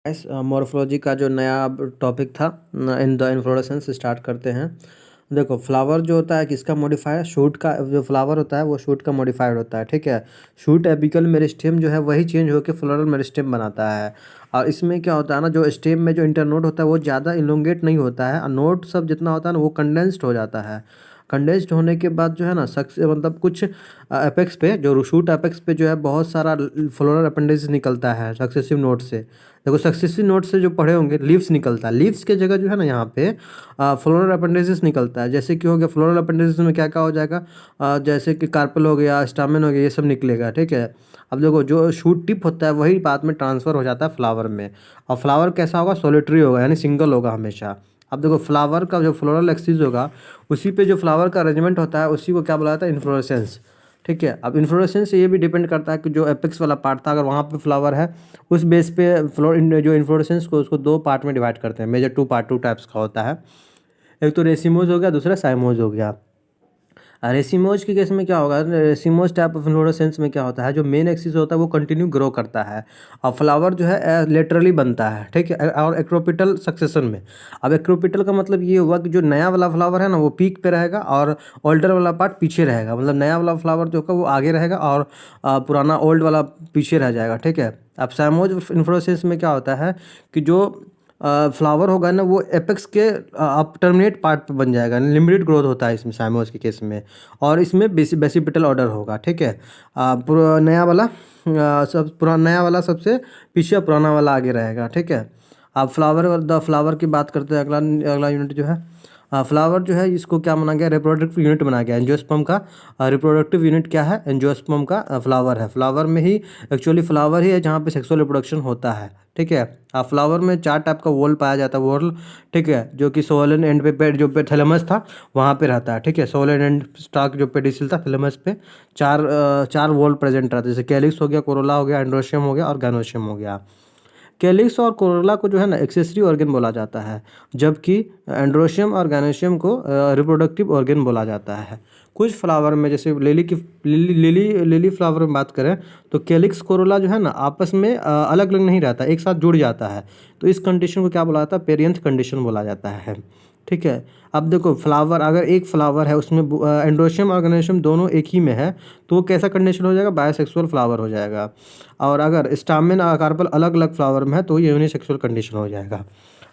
इस मॉर्फोलॉजी का जो नया टॉपिक था इन द इन्फ्लोरेसेंस स्टार्ट करते हैं। देखो फ्लावर जो होता है किसका मॉडिफायर, शूट का जो फ्लावर होता है वो शूट का मॉडिफाइड होता है, ठीक है। शूट एपिकल मेरिस्टेम जो है वही चेंज होकर फ्लोरल मेरिस्टेम बनाता है। और इसमें क्या होता है ना, जो स्टेम में जो इंटरनोड होता है वो ज़्यादा इलोंगेट नहीं होता है और नोड सब जितना होता है ना वो कंडेंस्ड हो जाता है। कंडेंस्ड होने के बाद जो है ना मतलब कुछ एपेक्स पे जो शूट एपेक्स पे जो है बहुत सारा फ्लोरल अपेंडेज निकलता है सक्सेसिव नोड से। देखो सक्सेसिव नोड से जो पढ़े होंगे लीव्स निकलता है, लीव्स के जगह जो है ना यहाँ पे फ्लोरल अपेंडेजेस निकलता है। जैसे कि हो गया फ्लोरल अपेंडेजेस में क्या क्या हो जाएगा, जैसे कि कार्पल हो गया, स्टामेन हो गया, ये सब निकलेगा, ठीक है। अब देखो जो शूट टिप होता है वही बाद में ट्रांसफ़र हो जाता है फ्लावर में। और फ्लावर कैसा होगा, सोलिटरी होगा यानी सिंगल होगा हमेशा। अब देखो फ्लावर का जो फ्लोरल एक्सिस होगा उसी पे जो फ्लावर का अरेंजमेंट होता है उसी को क्या बोला जाता है, इन्फ्लोरेसेंस, ठीक है। अब इन्फ्लोरेसेंस से ये भी डिपेंड करता है कि जो एपेक्स वाला पार्ट था अगर वहाँ पे फ्लावर है उस बेस पे जो इन्फ्लोरेसेंस को उसको दो पार्ट में डिवाइड करते हैं। मेजर टू टाइप्स का होता है, एक तो रेसिमोज हो गया, दूसरा साइमोज हो गया। रेसिमोज के केस में क्या होगा, रेसिमोज टाइप ऑफ इन्फ्लोरेसेंस में क्या होता है, जो मेन एक्सिस होता है वो कंटिन्यू ग्रो करता है और फ्लावर जो है लेटरली बनता है, ठीक है। और एक्रोपिटल सक्सेशन में, अब एक्रोपिटल का मतलब ये हुआ कि जो नया वाला फ्लावर है ना वो पीक पे रहेगा और ओल्डर वाला पार्ट पीछे रहेगा। मतलब नया वाला फ्लावर जो होगा वो आगे रहेगा और पुराना ओल्ड वाला पीछे रह जाएगा, ठीक है। अब साइमोज इन्फ्लोरेसेंस में क्या होता है कि जो फ्लावर होगा ना वो एपेक्स के अब टर्मिनेट पार्ट पे बन जाएगा, लिमिटेड ग्रोथ होता है इसमें साइमोस के केस में। और इसमें बेसिपिटल ऑर्डर होगा, ठीक है। नया वाला सब पुराना, नया वाला सबसे पीछे, पुराना वाला आगे रहेगा, ठीक है। अब फ्लावर की बात करते हैं। अगला अगला यूनिट जो है फ्लावर जो है इसको क्या माना गया, रिप्रोडक्टिव यूनिट बना गया। एंजियोस्पर्म का रिप्रोडक्टिव यूनिट क्या है, एंजियोस्पर्म का फ्लावर है। फ्लावर में ही एक्चुअली फ्लावर ही है जहाँ पे सेक्सुअल रिप्रोडक्शन होता है, ठीक है। फ्लावर में 4 टाइप का वॉल पाया जाता है, वॉल, ठीक है, जो कि सोलन एंड पे जो पे थैलेमस था वहाँ पे रहता है, ठीक है। सोलन एंड स्टाक जो पेडिसिल था थैलेमस पे चार वॉल प्रेजेंट रहता है, जैसे कैलिक्स हो गया, कोरोला हो गया, एंड्रोशियम हो गया और गैनोशियम हो गया। कैलिक्स और कोरोला को जो है ना एक्सेसरी ऑर्गन बोला जाता है, जबकि एंड्रोशियम और गैनोशियम को रिप्रोडक्टिव ऑर्गन बोला जाता है। कुछ फ्लावर में जैसे लिली फ्लावर में बात करें तो कैलिक्स कोरोला जो है ना आपस में अलग अलग नहीं रहता, एक साथ जुड़ जाता है। तो इस कंडीशन को क्या बोला जाता है, पेरियंथ कंडीशन बोला जाता है, ठीक है। अब देखो फ्लावर, अगर एक फ्लावर है उसमें एंड्रोशियम और गैनोशियम दोनों एक ही में है तो वो कैसा कंडीशन हो जाएगा, बायोसेक्सुअल फ्लावर हो जाएगा। और अगर स्टामेन और कार्पल अलग अलग फ्लावर में है तो ये यूनिसेक्सुअल कंडीशन हो जाएगा।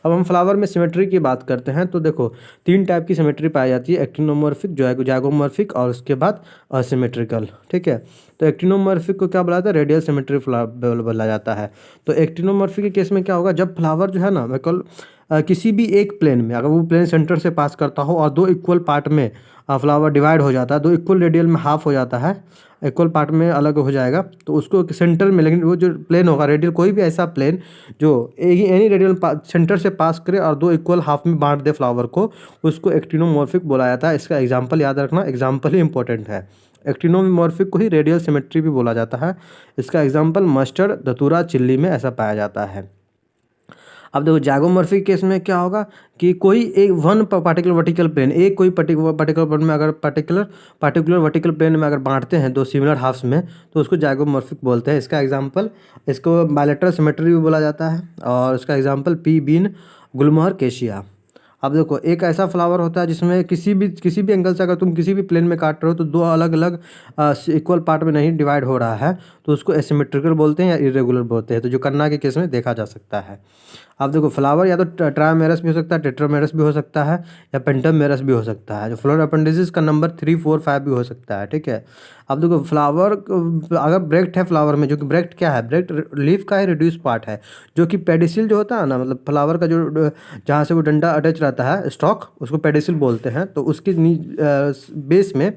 अब हम फ्लावर में सिमेट्री की बात करते हैं तो देखो 3 टाइप की सिमेट्री पाई जाती है, एक्टिनोमॉर्फिक, जाइगोमॉर्फिक और उसके बाद असिमेट्रिकल, ठीक है। तो एक्टिनोमॉर्फिक को क्या बोला जाता है, रेडियल सिमेट्री बोला जाता है। तो एक्टिनोमॉर्फिक के केस में क्या होगा, जब फ्लावर जो है ना बिल्कुल किसी भी एक प्लेन में, अगर वो प्लेन सेंटर से पास करता हो और 2 इक्वल पार्ट में फ्लावर डिवाइड हो जाता है, 2 इक्वल रेडियल में हाफ हो जाता है, इक्वल पार्ट में अलग हो जाएगा, तो उसको सेंटर में, लेकिन वो जो प्लेन होगा रेडियल, कोई भी ऐसा प्लेन जो एनी रेडियल सेंटर से पास करे और 2 इक्वल हाफ में बांट दे फ्लावर को, उसको एक्टिनोमॉर्फिक बोला जाता है। इसका एग्जाम्पल याद रखना, एग्जाम्पल ही इंपॉर्टेंट है। एक्टिनोमॉर्फिक को ही रेडियल सिमेट्री भी बोला जाता है। इसका एग्जाम्पल मस्टर्ड, धतूरा, चिल्ली में ऐसा पाया जाता है। अब देखो जाइगोमॉर्फिक केस में क्या होगा कि कोई एक वन पार्टिकुलर वर्टिकल प्लेन, एक कोई पर्टिकुलर प्लेन में अगर पार्टिकुलर वर्टिकल प्लेन में अगर बांटते हैं 2 सिमिलर हाफ्स में तो उसको जाइगोमॉर्फिक बोलते हैं। इसका एग्जांपल, इसको बायलैटरल सिमेट्री भी बोला जाता है और इसका एग्जांपल पी बीन, गुलमोहर, केशिया। अब देखो एक ऐसा फ्लावर होता है जिसमें किसी भी एंगल से अगर तुम किसी भी प्लेन में काट रहे हो तो 2 अलग अलग इक्वल पार्ट में नहीं डिवाइड हो रहा है तो उसको एसिमेट्रिकल बोलते हैं या इरेगुलर बोलते हैं, तो जो कन्ना के केस में देखा जा सकता है। अब देखो फ्लावर या तो ट्रायमेरस भी हो सकता है, टेट्रामेरस भी हो सकता है या पेंटामेरस भी हो सकता है। जो फ्लोरल अपेंडिसेस का नंबर 3, 4, 5 भी हो सकता है, ठीक है। अब देखो फ्लावर अगर ब्रेक्ट है फ्लावर में, जो कि ब्रेक्ट क्या है, ब्रेक्ट लीफ का ही रिड्यूस पार्ट है, जो कि पेडिसिल जो होता है ना, मतलब फ्लावर का जो जहाँ से वो डंडा अटैच रहता है स्टॉक, उसको पेडिसिल बोलते हैं। तो उसके बेस में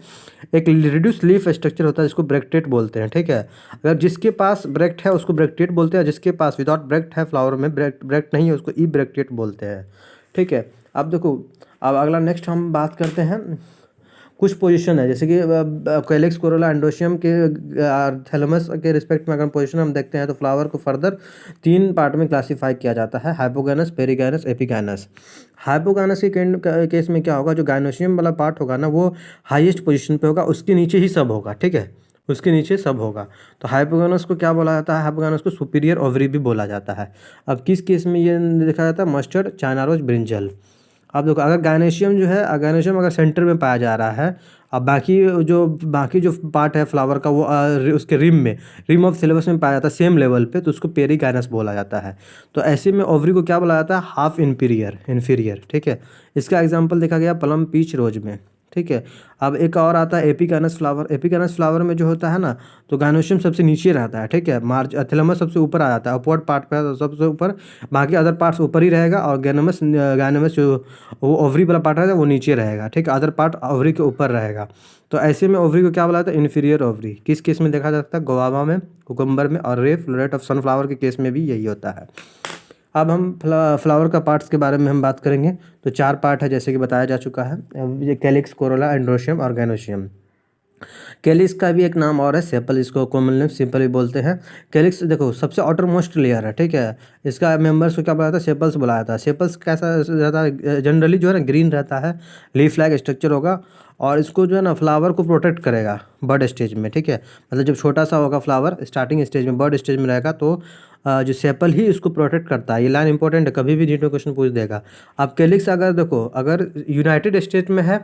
एक रिड्यूस लीफ स्ट्रक्चर होता है जिसको ब्रेक्टेट बोलते हैं, ठीक है। अगर जिसके पास ब्रेक्ट है उसको ब्रेक्टेट बोलते हैं, जिसके पास विदाउट ब्रेक्ट है फ्लावर में, ब्रेक्ट नहीं है, उसको ई ब्रेक्टेट बोलते हैं, ठीक है। अब देखो, अब अगला नेक्स्ट हम बात करते हैं, कुछ पोजीशन है जैसे कि कैलिक्स, कोरोला, एंडोशियम के थैलेमस के रिस्पेक्ट में अगर पोजीशन हम देखते हैं तो फ्लावर को फर्दर 3 पार्ट में क्लासीफाई किया जाता है, हाइपोगैनस, पेरिगैनस, एपिगैनस। हाइपोगैनस के केस में क्या होगा, जो गाइनोशियम वाला पार्ट होगा ना वो हाईएस्ट पोजीशन पे होगा, उसके नीचे ही सब होगा, ठीक है। उसके नीचे सब होगा। तो हाइपोगोनस को क्या बोला जाता है? हाइपोगोनस को सुपीरियर ओवरी भी बोला जाता है। अब किस केस में ये देखा जाता है? Mustard, China rose, brinjal. अब देखो, अगर गायनेशियम जो है, गायनेशियम अगर सेंटर में पाया जा रहा है, अब बाकी जो पार्ट है फ्लावर का वो उसके रिम ऑफ सिलेबस में पाया जाता है सेम लेवल पे, तो उसको पेरिकाइनस बोला जाता है। तो ऐसे में ओवरी को क्या बोला जाता है? Half inferior. ठीक है, इसका एग्जाम्पल देखा गया प्लम, पीच, रोज में। ठीक है, अब एक और आता है एपिकाइनस फ्लावर। एपिकाइनस फ्लावर में जो होता है ना, तो गायनोशियम सबसे नीचे रहता है। ठीक है, मार्ज थैलेमस सबसे ऊपर आ जाता है, अपवर्ड पार्ट पे आता है सबसे ऊपर, बाकी अदर पार्ट्स ऊपर ही रहेगा, और गायनमस जो वो ओवरी वाला पार्ट रहेगा वो नीचे रहेगा। ठीक है, अदर पार्ट ओवरी के ऊपर रहेगा। तो ऐसे में ओवरी को क्या बोला जाता है? Inferior ovary. किस केस में देखा जाता है? गुआवा में, कुकुम्बर में, और रे फ्लोरेट ऑफ सनफ्लावर के केस में भी यही होता है। अब हम फ्लावर का पार्ट्स के बारे में हम बात करेंगे। तो 4 पार्ट है जैसे कि बताया जा चुका है, ये कैलिक्स, कोरोला, एंड्रोशियम और गैनोशियम। कैलिक्स का भी एक नाम और है सेपल, इसको कॉमन नेम सिंपल भी बोलते हैं। कैलिक्स देखो सबसे आउटर मोस्ट लेयर है। ठीक है, इसका मेंबर्स को क्या बोला जाता है? सेपल्स बुलाया जाता है। सेपल्स कैसा रहता है? जनरली जो है ना ग्रीन रहता है, लीफ लाइक स्ट्रक्चर होगा, और इसको जो है ना फ्लावर को प्रोटेक्ट करेगा बर्ड स्टेज में। ठीक है, मतलब जब छोटा सा होगा फ्लावर स्टार्टिंग स्टेज में, बर्ड स्टेज में रहेगा, तो जो सेपल ही इसको प्रोटेक्ट करता है। ये लाइन इंपॉर्टेंट है, कभी भी नीट में क्वेश्चन पूछ देगा। अब कैलिक्स अगर देखो, अगर यूनाइटेड स्टेट में है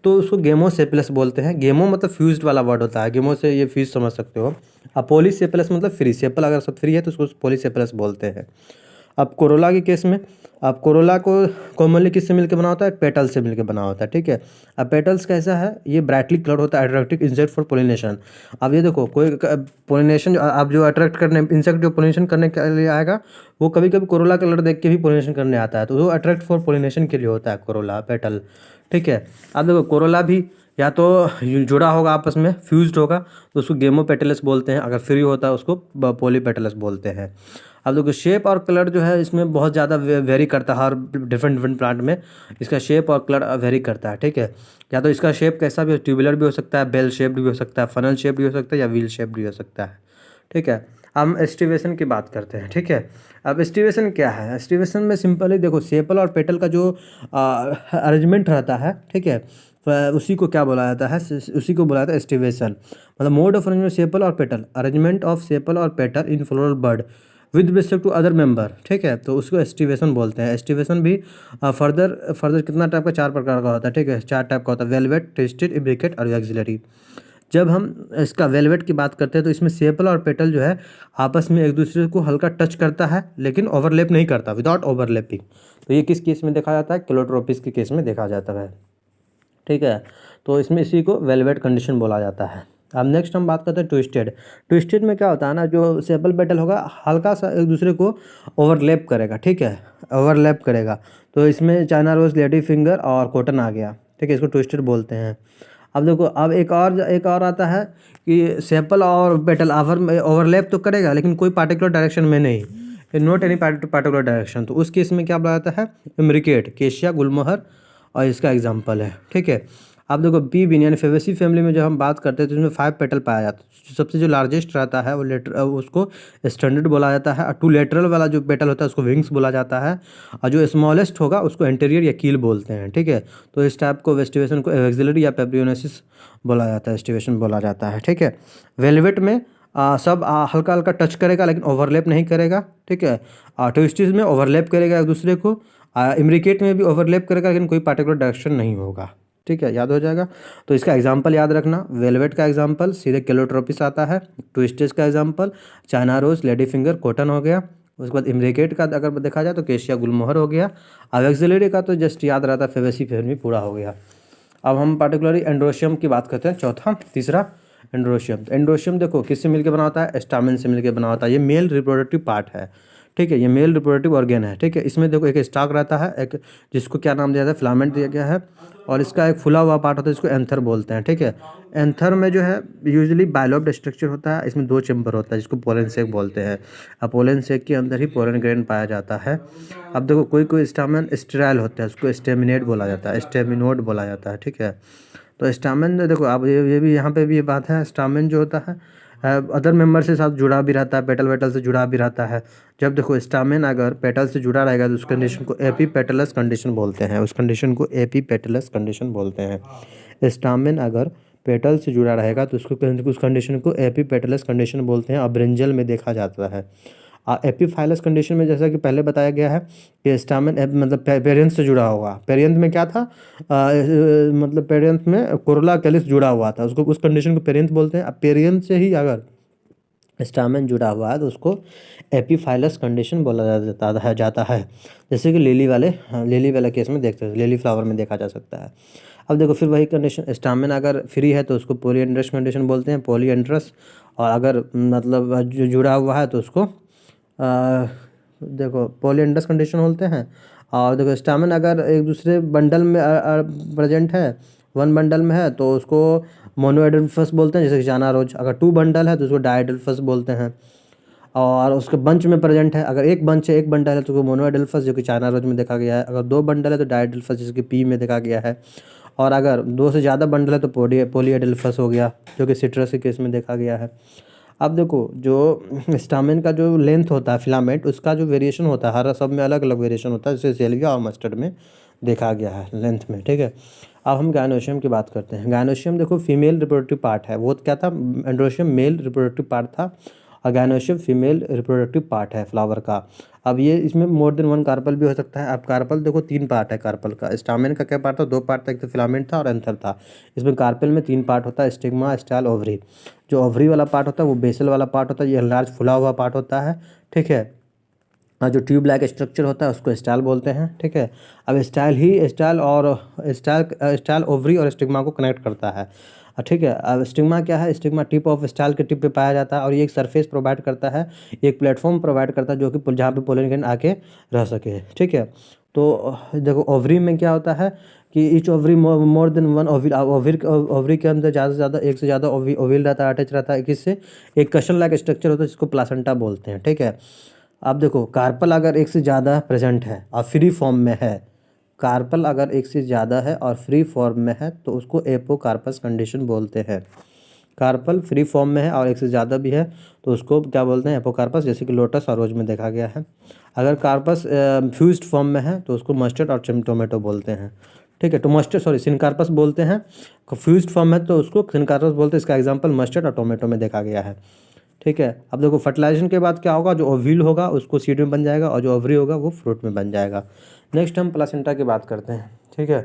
तो उसको गेमोसेपिलस बोलते हैं। गेमो मतलब फ्यूज्ड वाला वर्ड होता है, गेमो से ये फ्यूज समझ सकते हो। अब पोलीसेपिलस मतलब फ्री, सेपल अगर सब फ्री है तो उसको पोलीसेपिलस बोलते हैं। अब कोरोला के केस में, अब कोरोला को कॉमनली किससे मिलकर बना होता है? पेटल से मिलकर बना होता है। ठीक है, अब पेटल्स कैसा है? ये ब्राइटली कलर होता है, अट्रैक्टिव इंसेक्ट फॉर पोलिनेशन। अब ये देखो, कोई पोलिनेशन, अब जो अट्रैक्ट करने इंसेक्ट जो पोलिनेशन करने के लिए आएगा, वो कभी कभी कोरोला कलर देख के भी पोलिनेशन करने आता है, तो वो अट्रैक्ट फॉर पोलिनेशन के लिए होता है कोरोला, पेटल। ठीक है, अब देखो कोरोला भी या तो जुड़ा होगा आपस में, फ्यूज्ड होगा, तो उसको गेमोपेटलस बोलते हैं। अगर फ्री होता है उसको पॉलीपेटलस बोलते हैं। अब देखो शेप और कलर जो है इसमें बहुत ज़्यादा वेरी करता है, हर डिफरेंट प्लांट में इसका शेप और कलर वेरी करता है। ठीक है, या तो इसका शेप कैसा भी हो, ट्यूबुलर भी हो सकता है, बेल शेप्ड भी हो सकता है, फनल शेप भी हो सकता है, या व्हील शेप भी हो सकता है। ठीक है, हम एस्टिवेशन की बात करते हैं। ठीक है, अब एस्टिवेशन क्या है? एस्टिवेशन में सिंपली देखो, सेपल और पेटल का जो अरेंजमेंट रहता है, ठीक है, उसी को क्या बोला जाता है? उसी को बोला जाता है एस्टिवेशन। मतलब मोड ऑफ अरेंजमेंट सेपल और पेटल, अरेंजमेंट ऑफ सेपल और petal in floral bud with respect to other member. ठीक है, तो उसको एस्टिवेशन बोलते हैं। एस्टिवेशन भी फर्दर कितना टाइप का? 4 प्रकार का होता है। ठीक है, 4 टाइप का होता है, वेलवेट, ट्विस्टेड, इम्ब्रिकेट और एक्सिलरी। जब हम इसका वेलवेट की बात करते हैं तो इसमें सेपल और पेटल जो है आपस में एक दूसरे को हल्का टच करता है, लेकिन ओवरलैप नहीं करता, विदाउट ओवरलैपिंग। तो ये किस केस में देखा जाता है? क्लोट्रोपिस के केस में देखा जाता है। ठीक है, तो इसमें इसी को वेलवेट कंडीशन बोला जाता है। अब नेक्स्ट हम बात करते हैं ट्विस्टेड। ट्विस्टेड में क्या होता है ना, जो सेपल पेटल होगा हल्का सा एक दूसरे को ओवरलैप करेगा। ठीक है, ओवरलैप करेगा, तो इसमें चाइना रोज, लेडी फिंगर और कॉटन आ गया। ठीक है, इसको ट्विस्टेड बोलते हैं। अब देखो, अब एक और आता है कि सेपल और पेटल ओवरलैप तो करेगा लेकिन कोई पार्टिकुलर डायरेक्शन में नहीं, नॉट एनी पार्टिकुलर डायरेक्शन। तो उस केस में क्या बोला जाता है? इम्ब्रिकेट, केशिया, गुलमोहर और इसका एग्जाम्पल है। ठीक है, आप देखो बी बिन यानी फेवेसी फैमिली में जब हम बात करते हैं तो इसमें 5 पेटल पाया जाता है। सबसे जो लार्जेस्ट रहता है वो उसको स्टैंडर्ड बोला जाता है, और 2 लेटरल वाला जो पेटल होता है उसको विंग्स बोला जाता है, और जो स्मॉलेस्ट होगा उसको एंटीरियर या कील बोलते हैं। ठीक है, तो इस टाइप को वेस्टिवेशन को एक्सिलरी या पेब्रियोनेसिस बोला जाता है, एस्टिवेशन बोला जाता है। ठीक है, वेलवेट में सब हल्का हल्का टच करेगा लेकिन ओवरलैप नहीं करेगा। ठीक है, ट्विस्टिस में ओवरलैप करेगा एक दूसरे को, इम्ब्रिकेट में भी ओवरलैप करेगा लेकिन कोई पार्टिकुलर डायरेक्शन नहीं होगा। ठीक है, याद हो जाएगा। तो इसका एग्जांपल याद रखना, वेलवेट का एग्जांपल सीधे केलोट्रोपिस आता है, ट्विस्टिस का example China rose, lady finger, cotton हो गया। उसके बाद इम्ब्रिकेट का अगर देखा जाए तो केशिया, गुलमोहर हो गया। अब एक्सिलरी का तो जस्ट याद रहता है, फेवेसी फैमिली पूरा हो गया। अब हम पार्टिकुलरली एंड्रोशियम की बात करते हैं, तीसरा एंड्रोशियम। तो एंड्रोशियम देखो किससे मिलकर बना होता है? स्टामेन से मिलकर बना होता है। ये मेल रिप्रोडक्टिव पार्ट है। ठीक है, ये मेल रिप्रोडक्टिव ऑर्गेन है। ठीक है, इसमें देखो एक स्टॉक रहता है, एक जिसको क्या नाम दिया जाता है? फिलामेंट दिया गया है, और इसका एक फुला हुआ पार्ट होता है जिसको एंथर बोलते हैं। ठीक है, एंथर में जो है यूजुअली बायलॉब्ड स्ट्रक्चर होता है, इसमें 2 चैम्बर होता है जिसको पोलन सेक बोलते हैं। अब पोलन सेक के अंदर ही पोलन ग्रेन पाया जाता है। अब देखो कोई स्टामेन स्टेराइल होता है, उसको स्टेमिनेट बोला जाता है, स्टेमिनोड बोला जाता है। ठीक है, तो स्टामेन देखो, अब ये भी यहाँ पे भी ये बात है, स्टामेन जो होता है अदर मेंबर से साथ जुड़ा भी रहता है, पेटल वेटल से जुड़ा भी रहता है। जब देखो स्टामेन अगर पेटल से जुड़ा रहेगा तो उस कंडीशन को एपीपेटलस कंडीशन बोलते हैं, उस कंडीशन को एपीपेटलस कंडीशन बोलते हैं। स्टामेन अगर पेटल से जुड़ा रहेगा तो उसको उस कंडीशन को एपीपेटलस कंडीशन बोलते हैं और ब्रिंजल में देखा जाता है। एपीफाइलस कंडीशन में जैसा कि पहले बताया गया है कि स्टामेन मतलब पेरियंथ से जुड़ा होगा। पेरियंथ में क्या था, मतलब पेरियंथ में कोरोला कैलिस जुड़ा हुआ था, उसको उस कंडीशन को पेरियंथ बोलते हैं। अब पेरियंथ से ही अगर स्टामेन जुड़ा हुआ है तो उसको एपीफाइलस कंडीशन बोला जाता है। जैसे कि लिली वाला केस में देखते हैं, लिली फ्लावर में देखा जा सकता है। अब देखो फिर वही कंडीशन, स्टामेन अगर फ्री है तो उसको पॉलीएंड्रस कंडीशन बोलते हैं, पॉलीएंड्रस। और अगर मतलब जो जुड़ा हुआ है तो उसको देखो पॉलीएंड्रस कंडीशन बोलते हैं। और देखो स्टामेन अगर एक दूसरे बंडल में प्रेजेंट है, वन बंडल में है तो उसको मोनोएडल्फस बोलते हैं, जैसे कि चाना रोज। अगर टू बंडल है तो उसको डायडल्फस बोलते हैं। और उसके बंच में प्रेजेंट है, अगर एक बंच है, एक बंडल है तो उसको मोनोएडल्फस, जो कि चाइना रोज में देखा गया है। अगर दो बंडल है तो डायडल्फस, जिसकी पी में देखा गया है। और अगर दो से ज़्यादा बंडल है तो पॉलीएडल्फस हो गया, जो कि सिट्रस के केस में देखा गया है। अब देखो जो स्टामेन का जो लेंथ होता है फिलामेंट, उसका जो वेरिएशन होता है, हर सब में अलग अलग वेरिएशन होता है, जैसे सेल्विया और मस्टर्ड में देखा गया है लेंथ में, ठीक है। अब हम गायनोशियम की बात करते हैं। गायनोशियम देखो फीमेल रिप्रोडक्टिव पार्ट है, वो क्या था, एंड्रोशियम मेल रिप्रोडक्टिव पार्ट था और गायनोशियम फीमेल रिप्रोडक्टिव पार्ट है फ्लावर का। अब ये इसमें मोर देन वन कार्पल भी हो सकता है। अब कार्पल देखो तीन पार्ट है कार्पल का। स्टामेन का क्या पार्ट था, दो पार्ट था, एक तो फिलामेंट था और एंथर था। इसमें कार्पल में तीन पार्ट होता है, स्टिग्मा, स्टाइल, ओवरी। जो ओवरी वाला पार्ट होता है वो बेसल वाला पार्ट होता है, ये लार्ज फुला हुआ पार्ट होता है, ठीक है। और जो ट्यूब लाइक स्ट्रक्चर होता है उसको स्टाइल बोलते हैं, ठीक है। अब स्टाइल ओवरी और स्टिग्मा को कनेक्ट करता है, ठीक है। अब स्टिग्मा क्या है, स्टिग्मा टिप ऑफ स्टाइल के टिप पे पाया जाता है और ये एक सरफेस प्रोवाइड करता है, एक प्लेटफॉर्म प्रोवाइड करता है जो कि जहाँ पे पोलन ग्रैंड आके रह सके, ठीक है। तो देखो ओवरी में क्या होता है कि each ovary more than one ovary के अंदर ज़्यादा से ज़्यादा एक से ज़्यादा ओविल रहता है, अटैच रहता है किससे, एक कशन लाइक स्ट्रक्चर होता है जिसको प्लासेंटा बोलते हैं, ठीक है। अब देखो कार्पल अगर एक से ज़्यादा प्रेजेंट है और फ्री फॉर्म में है, कार्पल अगर एक से ज़्यादा है और फ्री फॉर्म में है तो उसको एपोकार्पस कंडीशन बोलते हैं। कार्पल फ्री फॉर्म में है और एक से ज़्यादा भी है तो उसको क्या बोलते हैं, एपोकार्पस, जैसे कि लोटस और रोज में देखा गया है। अगर कार्पस फ्यूज्ड फॉर्म में है तो उसको मस्टर्ड और टोमेटो बोलते हैं, ठीक है। तो मस्टर्ड सिनकार्पस बोलते हैं, फ्यूज्ड फॉर्म है तो उसको सिनकार्पस बोलते हैं। इसका एग्जाम्पल मस्टर्ड और टोमेटो में देखा गया है, ठीक है। अब देखो फर्टिलाइजेशन के बाद क्या होगा, जो ओव्यूल होगा उसको सीड में बन जाएगा और जो ओवरी होगा वो फ्रूट में बन जाएगा। नेक्स्ट हम प्लासेंटा की बात करते हैं, ठीक है।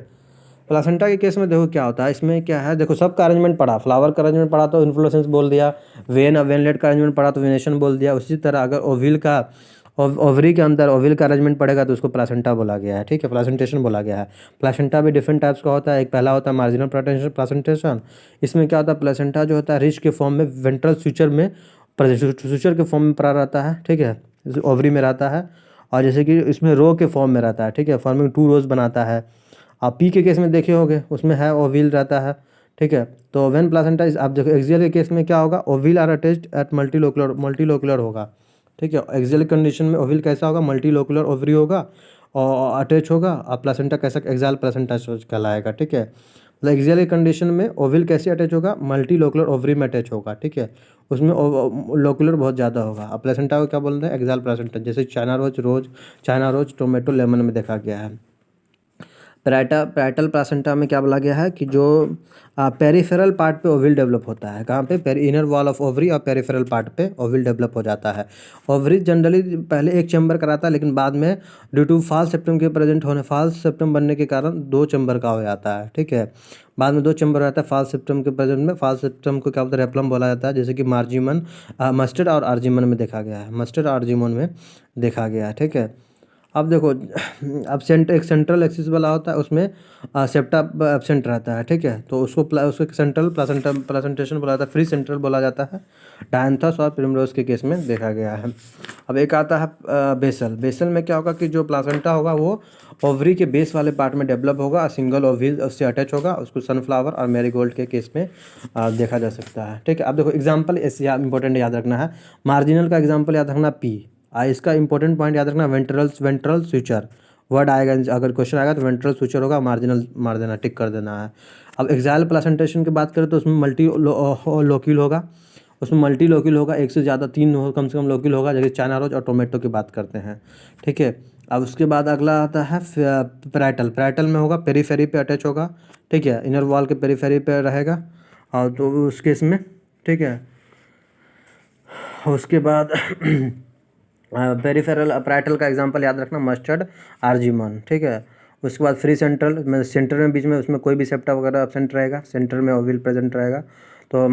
प्लासेंटा के केस में देखो क्या होता है, इसमें क्या है, देखो सबका अरेंजमेंट पढ़ा, फ्लावर का अरेंजमेंट पढ़ा तो इन्फ्लोरेसेंस बोल दिया, वेनलेट का अरेंजमेंट पढ़ा तो वेनेशन बोल दिया। उसी तरह अगर ओव्यूल का ओवरी के अंदर ओव्यूल का अरेंजमेंट पड़ेगा तो उसको प्लासेंटा बोला गया है, ठीक है, प्लासेंटेशन बोला गया है। प्लासेंटा भी डिफरेंट टाइप्स का होता है, एक पहला होता है मार्जिनल प्लासेंटेशन। इसमें क्या होता है, प्लासेंटा जो होता है रिच के फॉर्म में वेंट्रल सूचर में, सूचर के फॉर्म में पड़ा रहता है, ठीक है, ओवरी में रहता है। और जैसे कि इसमें रो के फॉर्म में रहता है, ठीक है, फॉर्मिंग टू रोज बनाता है। आप पी के केस में देखे होंगे, उसमें है ओव्यूल रहता है, ठीक है। तो व्हेन प्लासेंटा इज, आप देखो एक्सियल के केस में क्या होगा, ओव्यूल आर अटैच्ड एट मल्टीलोकुलर होगा, ठीक है। एक्सियल कंडीशन में ओव्यूल कैसा होगा, मल्टीलोकुलर ओवरी होगा और अटैच होगा। आप प्लासेंटा कैसा, एक्साइल प्लासेंटा कहलाएगा, ठीक है। मतलब एक्सियल कंडीशन में ओव्यूल कैसे अटैच होगा, मल्टीलोकुलर ओवरी में अटैच होगा, ठीक है। उसमें लोकुलर बहुत ज़्यादा होगा। अब प्लेसेंटा को क्या बोलते हैं, एक्साइल प्लेसेंटा, जैसे चाइना रोज टोमेटो लेमन में देखा गया है। पैराइटल प्लासेंटा में क्या बोला गया है कि जो पेरिफेरल पार्ट पे ओवरी डेवलप होता है, कहाँ पे, इनर वॉल ऑफ ओवरी और पेरिफेरल पार्ट पे ओवरी डेवलप हो जाता है। ओवरी जनरली पहले एक चैम्बर का रहता है, लेकिन बाद में ड्यू टू फॉल्स सेप्टम के प्रेजेंट होने, फॉल्स सेप्टम बनने के कारण दो चैम्बर का हो जाता है, ठीक है। बाद में दो चैम्बर रहता है फॉल्स सेप्टम के प्रेजेंट में। फॉल्स सेप्टम को क्या बोलते हैं, रेप्लम बोला जाता है, जैसे कि मस्टर्ड और आर्जिमन में देखा गया है, मस्टर्ड और आर्जिमन में देखा गया है, ठीक है। अब देखो अब एक सेंट्रल एक्सिस वाला होता है, उसमें सेप्टा एब्सेंट रहता है, ठीक है। तो उसको सेंट्रल प्लासेंटेशन बोला जाता है, फ्री सेंट्रल बोला जाता है। डायंथस और प्रिमरोज के केस में देखा गया है। अब एक आता है बेसल में क्या होगा कि जो प्लासेंटा होगा वो ओवरी के बेस वाले पार्ट में डेवलप होगा, सिंगल ओव्यूल उससे अटैच होगा, उसको सनफ्लावर और मैरीगोल्ड के केस में देखा जा सकता है, ठीक है। अब देखो एग्जाम्पल ऐसे इंपॉर्टेंट याद रखना है, मार्जिनल का एग्जाम्पल याद रखना पी। इसका इंपॉर्टेंट पॉइंट याद रखना, वेंट्रल स्विचर वर्ड आएगा, अगर क्वेश्चन आएगा तो वेंट्रल स्विचर होगा, मार्जिनल मार देना, टिक कर देना है। अब एक्साइल प्लासेंटेशन की बात करें तो उसमें लोक्यूल होगा, एक से ज़्यादा तीन कम से कम लोक्यूल होगा, जैसे चाइना रोज और टोमेटो की बात करते हैं, ठीक है। अब उसके बाद अगला आता है पैराइटल में होगा, पेरीफेरी पे अटैच होगा, ठीक है, इनर वॉल के पेरीफेरी पे रहेगा। और तो उस केस में, ठीक है। उसके बाद पेरिफेरल अपराइटल का एग्जांपल याद रखना, मस्टर्ड, आर्जिमन, ठीक है। उसके बाद फ्री सेंट्रल में, सेंटर में बीच में उसमें कोई भी सेप्टा वगैरह एब्सेंट रहेगा, सेंटर में ओविल प्रेजेंट रहेगा, तो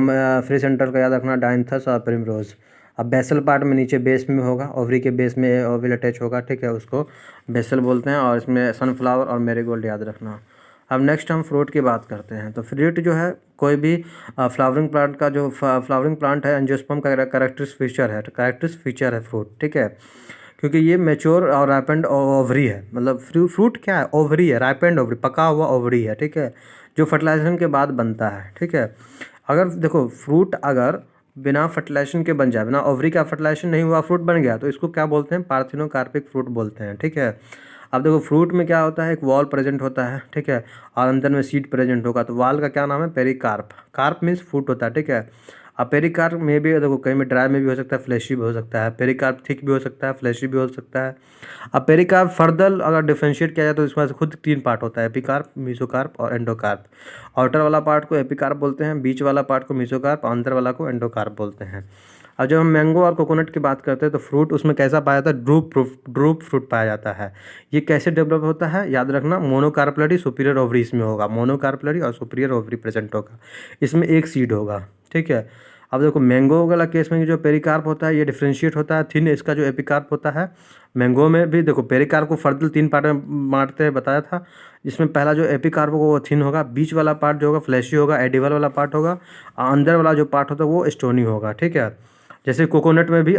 फ्री सेंट्रल का याद रखना डायंथस और प्रिमरोज। अब बेसल पार्ट में नीचे बेस में होगा, ओवरी के बेस में ओविल अटैच होगा, ठीक है, उसको बेसल बोलते हैं। और इसमें सनफ्लावर और मैरीगोल्ड याद रखना। अब नेक्स्ट हम फ्रूट की बात करते हैं। तो फ्रूट जो है कोई भी फ्लावरिंग प्लांट का जो फ्लावरिंग प्लांट है एंजियोस्पर्म का कैरेक्टरिस्टिक फीचर है फ्रूट, ठीक है। क्योंकि ये मैच्योर और राइपेंड ओवरी है, मतलब फ्रूट क्या है, ओवरी है, राइपेंड ओवरी, पका हुआ ओवरी है, ठीक है, जो फर्टिलाइजेशन के बाद बनता है, ठीक है। अगर देखो फ्रूट अगर बिना फर्टिलाइजेशन के बन जाए, बिना ओवरी का फर्टिलाइजेशन नहीं हुआ फ्रूट बन गया, तो इसको क्या बोलते हैं, पार्थिनोकार्पिक फ्रूट बोलते हैं, ठीक है। अब देखो फ्रूट में क्या होता है, एक वॉल प्रेजेंट होता है, ठीक है, और अंदर में सीड प्रेजेंट होगा, तो वॉल का क्या नाम है, पेरिकार्प। कार्प मीन्स फ्रूट होता है, ठीक है। अब पेरिकार्प में भी देखो कहीं में ड्राई में भी हो सकता है, फ्लैशी भी हो सकता है, पेरिकार्प थिक भी हो सकता है, फ्लैशी भी हो सकता है। अब पेरिकार्प फर्दर अगर डिफरेंशिएट किया जाए तो इसमें से खुद 3 पार्ट होता है, एपिकार्प, मेसोकार्प और एंडोकार्प। आउटर वाला पार्ट को एपिकार्प बोलते हैं, बीच वाला पार्ट को मेसोकार्प, अंदर वाला को एंडोकार्प बोलते हैं। अब जब हम मैंगो और कोकोनट की बात करते हैं तो फ्रूट उसमें कैसा पाया जाता है, ड्रूप फ्रूट पाया जाता है। ये कैसे डेवलप होता है, याद रखना, मोनोकार्पलरी सुपीरियर ओवरी इसमें होगा, मोनोकार्पलरी और सुपीरियर ओवरी प्रेजेंट होगा, इसमें एक सीड होगा, ठीक है। अब देखो मैंगो वाला केस में जो पेरिकार्प होता है ये डिफ्रेंशिएट होता है थिन, इसका जो एपिकार्प होता है। मैंगो में भी देखो पेरिकार्प को फर्दर 3 पार्ट में बांटते हैं, बताया था। इसमें पहला जो एपिकार्प होगा वो थिन होगा, बीच वाला पार्ट जो होगा फ्लैशी होगा, एडिबल वाला पार्ट होगा, अंदर वाला जो पार्ट होता है वो स्टोनी होगा, ठीक है। जैसे कोकोनट में भी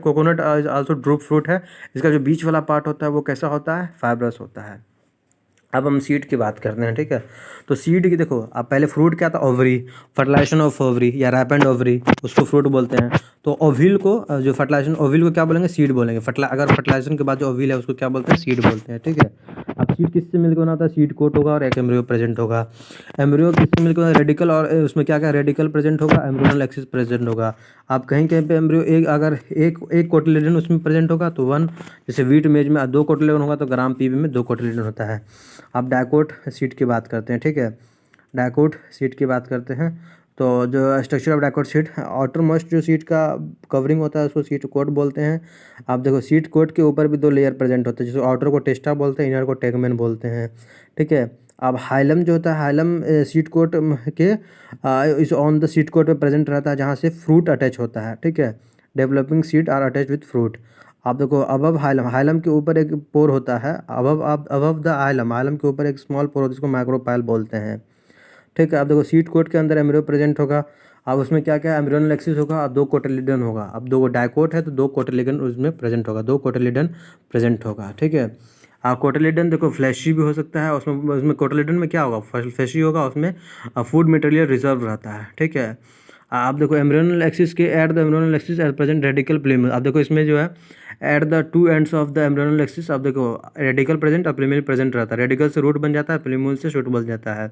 कोकोनट आल्सो ड्रूप फ्रूट है, इसका जो बीच वाला पार्ट होता है वो कैसा होता है, फाइब्रस होता है। अब हम सीड की बात करते हैं, ठीक है। तो सीड की देखो, अब पहले फ्रूट क्या था, ओवरी, फर्टिलाइजेशन ऑफ ओवरी या रैपेंड ओवरी, उसको फ्रूट बोलते हैं। तो ओविल को जो फर्टिलाइजेशन ओविल को क्या बोलेंगे, सीड बोलेंगे। अगर फर्टिलाइजेशन के बाद जो ओविल है उसको क्या बोलते हैं, सीड बोलते हैं, ठीक है। अब सीड किससे मिलकर बना होता है, सीड कोट होगा और एक एम्ब्रियो प्रेजेंट होगा। एम्ब्रियो किससे मिलकर, रेडिकल, और उसमें क्या क्या रेडिकल प्रेजेंट होगा, एम्ब्रियोनल एक्सिस प्रेजेंट होगा। आप कहीं कहीं पे एम्ब्रियो एक अगर एक कोटिलेडन उसमें प्रेजेंट होगा तो 1, जैसे वीट मेज में 2 कोटिलेडन होगा तो ग्राम पीबी में 2 कोटिलेडन होता है। अब डाइकोट सीट की बात करते हैं, ठीक है। डाइकोट सीट की बात करते हैं तो जो structure of dicot seat, outer most जो सीट का कवरिंग होता है उसको सीट कोट बोलते हैं। आप देखो सीट कोट के ऊपर भी 2 लेयर प्रेजेंट होते हैं, जिसको आउटर को टेस्टा बोलते हैं, इनर को टेगमेन बोलते हैं, ठीक है। अब हाइलम जो होता है, हाइलम सीट कोट के इस ऑन द सीट कोट पे प्रेजेंट रहता है जहाँ से फ्रूट अटैच होता है, ठीक है। Developing seed are attach with fruit. आप देखो अबव हाइलम के ऊपर एक पोर होता है, अबव द हाइलम के ऊपर एक स्मॉल पोर होता है जिसको माइक्रोपाइल बोलते हैं, ठीक है। अब देखो सीट कोट के अंदर एम्ब्रियो प्रेजेंट होगा। अब उसमें क्या क्या एम्ब्रियोनल एक्सिस होगा और 2 कोटिलिडन होगा। अब 2 डाइकोट है तो 2 कोटिलिडन उसमें प्रेजेंट होगा, 2 कोटिलिडन प्रेजेंट होगा, ठीक है। कोटिलिडन देखो फ्लैशी भी हो सकता है, उसमें कोटिलिडन में क्या होगा, फ्लैशी होगा, उसमें फूड मटेरियल रिजर्व रहता है, ठीक है। आप देखो एम्ब्रियोनल एक्सिस के at the embryonal axis at present radical plumule. आप देखो इसमें जो है at the 2 ends of the embryonal axis, आप देखो रेडिकल प्रेजेंट और प्लेमिल प्रेजेंट रहता है। रेडिकल से रूट बन जाता है, प्लेमिल से शूट बन जाता है।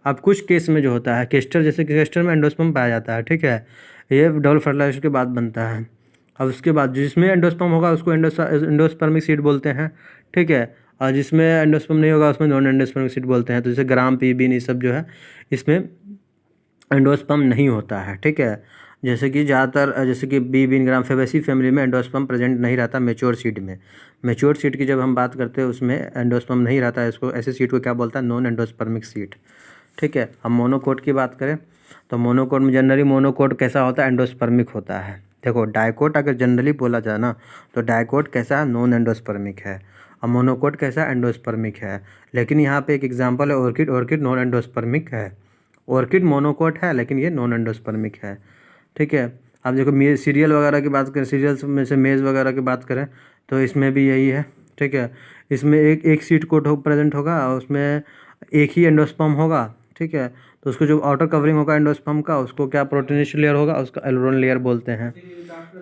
अब कुछ केस में जो होता है केस्टर, जैसे केस्टर में एंडोस्पर्म पाया जाता है, ठीक है, ये डबल फर्टिलाइजेशन के बाद बनता है। अब उसके बाद जिसमें एंडोस्पर्म होगा उसको एंडोस्पर्मिक सीड बोलते हैं, ठीक है, और जिसमें एंडोस्पर्म नहीं होगा उसमें नॉन एंडोस्पर्मिक सीड बोलते हैं। तो जैसे ग्राम पी बीन ये सब जो है इसमें एंडोस्पर्म नहीं होता है, ठीक है। जैसे कि ज़्यादातर जैसे कि बी बीन ग्राम फेबेसी फैमिली में एंडोस्पर्म प्रेजेंट नहीं रहता मेच्योर सीड में। मेच्योर सीड की जब हम बात करते हैं उसमें एंडोस्पर्म नहीं रहता है, इसको ऐसे सीड को क्या बोलता है, नॉन एंडोस्पर्मिक सीड, ठीक है। हम मोनोकोट की बात करें तो मोनोकोट में जनरली मोनोकोट कैसा होता है, एंडोस्पर्मिक होता है। देखो डाइकोट अगर जनरली बोला जाए ना तो डाइकोट कैसा है, नॉन एंडोस्पर्मिक है, और मोनोकोट कैसा एंडोस्पर्मिक है। लेकिन यहाँ पे एक एग्जांपल है ऑर्किड, ऑर्किड नॉन एंडोस्पर्मिक है। ऑर्किड मोनोकोट है लेकिन ये नॉन एंडोस्पर्मिक है, ठीक है। अब देखो सीरियल वगैरह की बात करें, सीरियल्स में से मेज़ वगैरह की बात करें तो इसमें भी यही है, ठीक है। इसमें एक सीड कोट प्रेजेंट होगा और उसमें एक ही एंडोस्पर्म होगा, ठीक है। तो उसको जो आउटर कवरिंग होगा एंडोस्पर्म का उसको क्या प्रोटीनेशियल लेयर होगा, उसका एलुरोन लेयर बोलते हैं,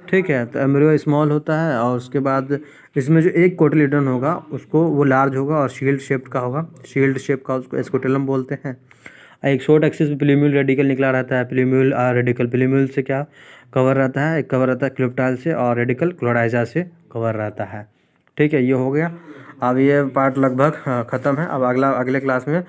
ठीक है। तो एम्ब्रियो स्मॉल होता है और उसके बाद इसमें जो एक कोटिलिडन होगा उसको वो लार्ज होगा और शील्ड शेप का होगा, शील्ड शेप का उसको एस्कोटेलम बोलते हैं। एक शॉर्ट एक्सिस में प्लीम्यूल रेडिकल निकला रहता है, प्लीम्यूल रेडिकल, प्लीम्यूल से क्या कवर रहता है, एक कवर रहता है क्लिप्टाइल से और रेडिकल क्लोराइजा से कवर रहता है, ठीक है। ये हो गया। अब ये पार्ट लगभग ख़त्म है। अब अगले क्लास में